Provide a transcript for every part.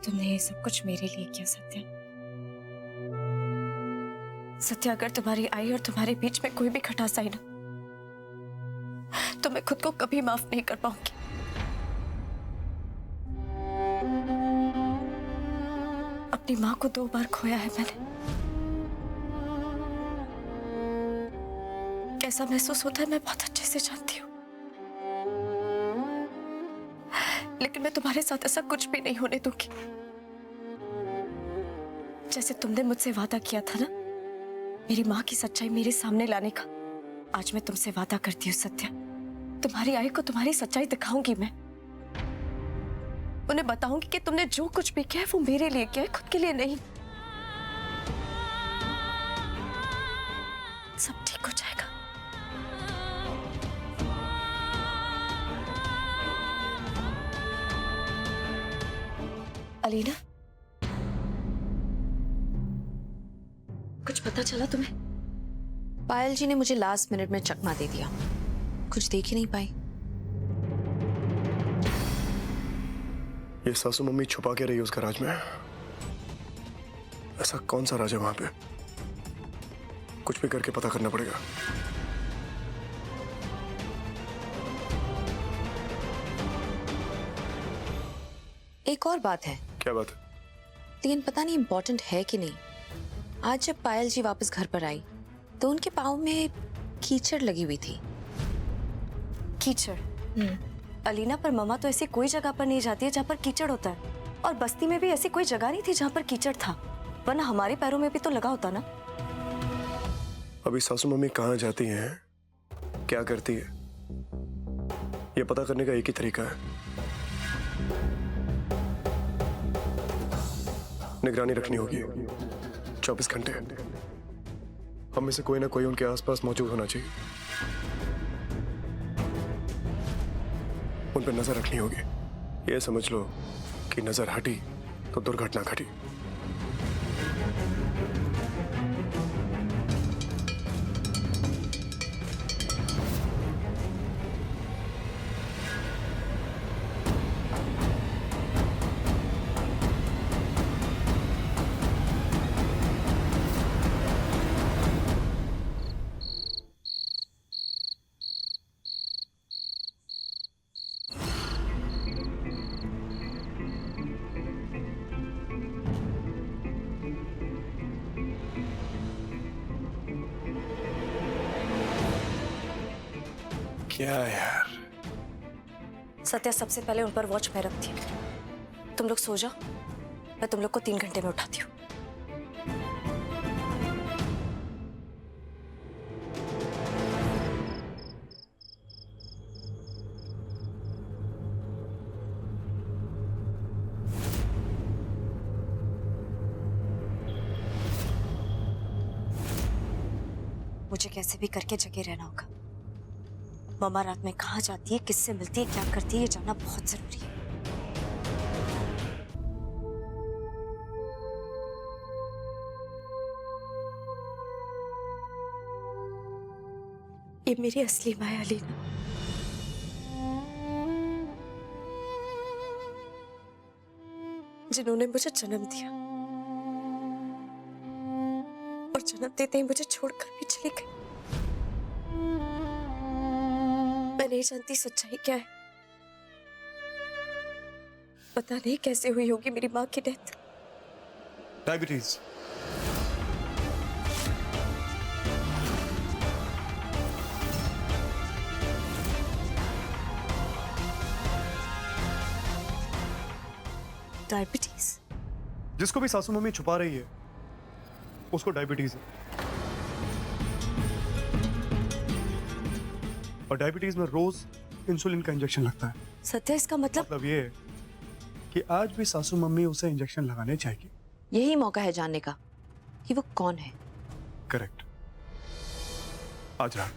तुमने ये सब कुछ मेरे लिए किया सत्या। सत्या, अगर तुम्हारी आई और तुम्हारे बीच में कोई भी खटास आई ना, तो मैं खुद को कभी माफ नहीं कर पाऊंगी। अपनी माँ को 2 बार खोया है मैंने। कैसा महसूस होता है मैं बहुत अच्छे से जानती हूँ, लेकिन मैं तुम्हारे साथ ऐसा कुछ भी नहीं होने दूंगी। जैसे तुमने मुझसे वादा किया था ना मेरी माँ की सच्चाई मेरे सामने लाने का, आज मैं तुमसे वादा करती हूँ सत्या, तुम्हारी आई को तुम्हारी सच्चाई दिखाऊंगी मैं। उन्हें बताऊंगी कि तुमने जो कुछ भी किया है वो मेरे लिए किया है, खुद के लिए नहीं। सब ठीक हो जाएगा। अलीना, कुछ पता चला तुम्हें? पायल जी ने मुझे लास्ट मिनट में चकमा दे दिया, कुछ देख ही नहीं पाई। ये सासू मम्मी छुपा के रही उस गराज में। ऐसा कौन सा राज है वहां पे? कुछ भी करके पता करना पड़ेगा। एक और बात है। क्या बात है? लेकिन पता नहीं इम्पोर्टेंट है कि नहीं। आज जब पायल जी वापस घर पर आई तो उनके पाँव में कीचड़ लगी हुई थी। कीचड़? अलीना, पर मम्मा तो ऐसी कोई जगह पर नहीं जाती है जहाँ पर कीचड़ होता है, और बस्ती में भी ऐसी कोई जगह नहीं थी जहाँ पर कीचड़ था, वरना हमारे पैरों में भी तो लगा होता ना। अभी सासू मम्मी कहाँ जाती हैं, क्या करती है, ये पता करने का एक ही तरीका है, निगरानी रखनी होगी 24 घंटे। हम में से कोई ना कोई उनके आसपास मौजूद होना चाहिए, उन पर नजर रखनी होगी। ये समझ लो कि नजर हटी तो दुर्घटना घटी। क्या यार? सत्या, सबसे पहले उन पर वॉच मैं रखती हूँ। तुम लोग सो जाओ, मैं तुम लोग को 3 घंटे में उठाती हूँ। मुझे कैसे भी करके जगे रहना होगा। मम्मा रात में कहाँ जाती है, किससे मिलती है, क्या करती है, ये जानना बहुत जरूरी है। ये मेरी असली माँ है अलीना। जिन्होंने मुझे जन्म दिया और जन्म देते ही मुझे छोड़कर भी चली गई। मैं नहीं जानती सच्चाई क्या है। पता नहीं कैसे हुई होगी मेरी माँ की डेथ। डायबिटीज। डायबिटीज? जिसको भी सासू मम्मी छुपा रही है उसको डायबिटीज है। और डायबिटीज में रोज इंसुलिन का इंजेक्शन लगता है। सत्या, इसका मतलब ये है कि आज भी सासू मम्मी उसे इंजेक्शन लगाने चाहिए। यही मौका है जानने का कि वो कौन है। करेक्ट। आज रात।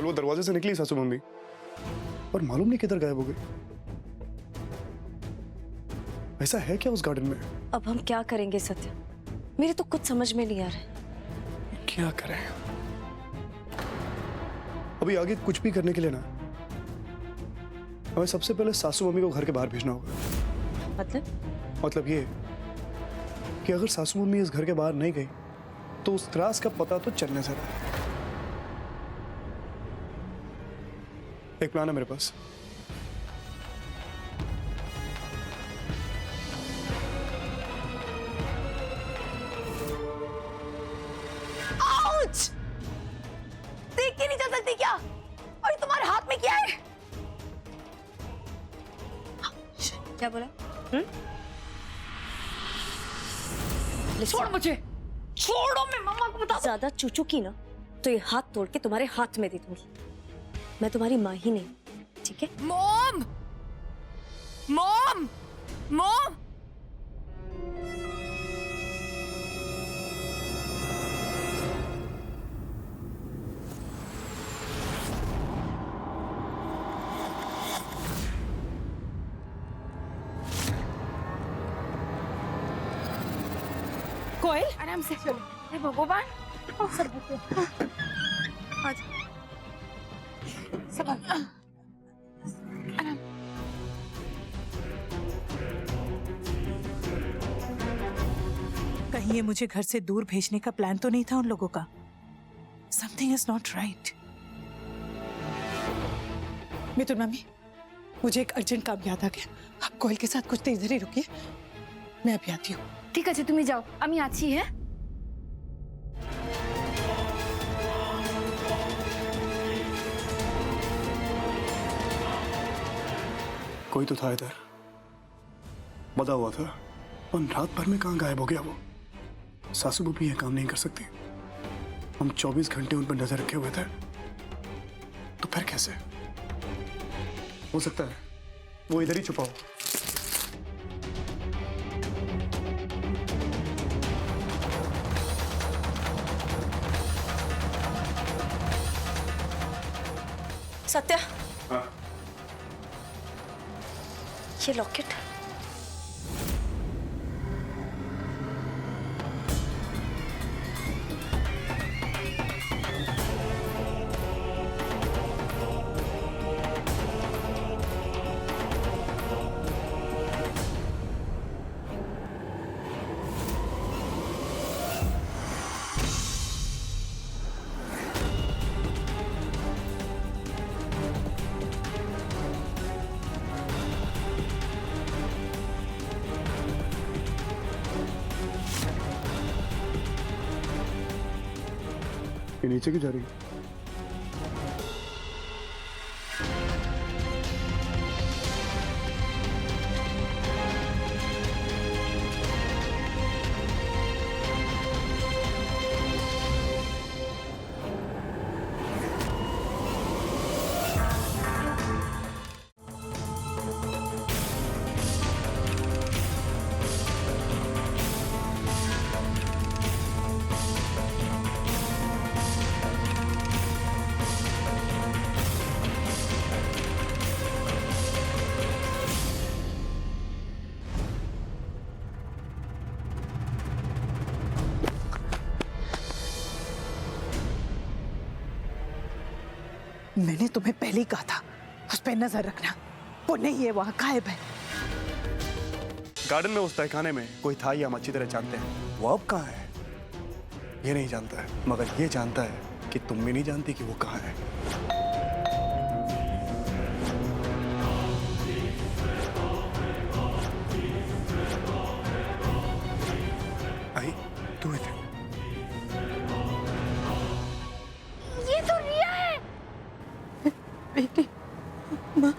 कल वो दरवाजे से निकली सासू मम्मी और मालूम नहीं किधर गायब हो गई। ऐसा है क्या उस गार्डन में? अब हम क्या करेंगे सत्या? मेरे तो कुछ समझ में नहीं आ रहा है। क्या करें? अभी आगे कुछ भी करने के लिए ना हमें सबसे पहले सासू मम्मी को घर के बाहर भेजना होगा। मतलब ये कि अगर सासू मम्मी इस घर के बाहर नहीं गई तो उस त्रास का पता तो चलने से रहा। एक प्लान है मेरे पास। आउच! देख के नहीं चल सकती क्या? और ये तुम्हारे हाथ में क्या है? क्या बोला? छोड़ मुझे, छोड़ो, मैं मम्मा को बता। ज्यादा चूचू की ना तो ये हाथ तोड़ के तुम्हारे हाथ में दे दूंगी। मैं तुम्हारी माँ ही नहीं, ठीक है? Mom, mom, mom. कोयल, आराम से चलो। हे भगवान, सब आराम। कहीं ये मुझे घर से दूर भेजने का प्लान तो नहीं था उन लोगों का? Something is not right. Mithun mummy, मुझे एक अर्जेंट काम याद आ गया। आप कोयल के साथ कुछ देर इधर ही रुकिए, मैं अभी आती हूँ। ঠিক আছে, তুমি যাও, আমি আছি। হ্যাঁ, कोई तो था इधर, बधा हुआ था, और रात भर में कहाँ गायब हो गया वो? सासू मम्मी ये काम नहीं कर सकती। हम 24 घंटे उन पर नजर रखे हुए थे, तो फिर कैसे? हो सकता है वो इधर ही छुपा हो। सत्या, हाँ। ये लॉकेट ये नीचे क्यों जा रही है? मैंने तुम्हें पहले ही कहा था उस पर नजर रखना। वो नहीं है, वहां गायब है। गार्डन में उस तहखाने में कोई था, ये हम अच्छी तरह जानते हैं। वो अब कहाँ है ये नहीं जानता है, मगर ये जानता है कि तुम भी नहीं जानती कि वो कहाँ है। आई तू इधर। ये तो रिया है। बेटी, माँ,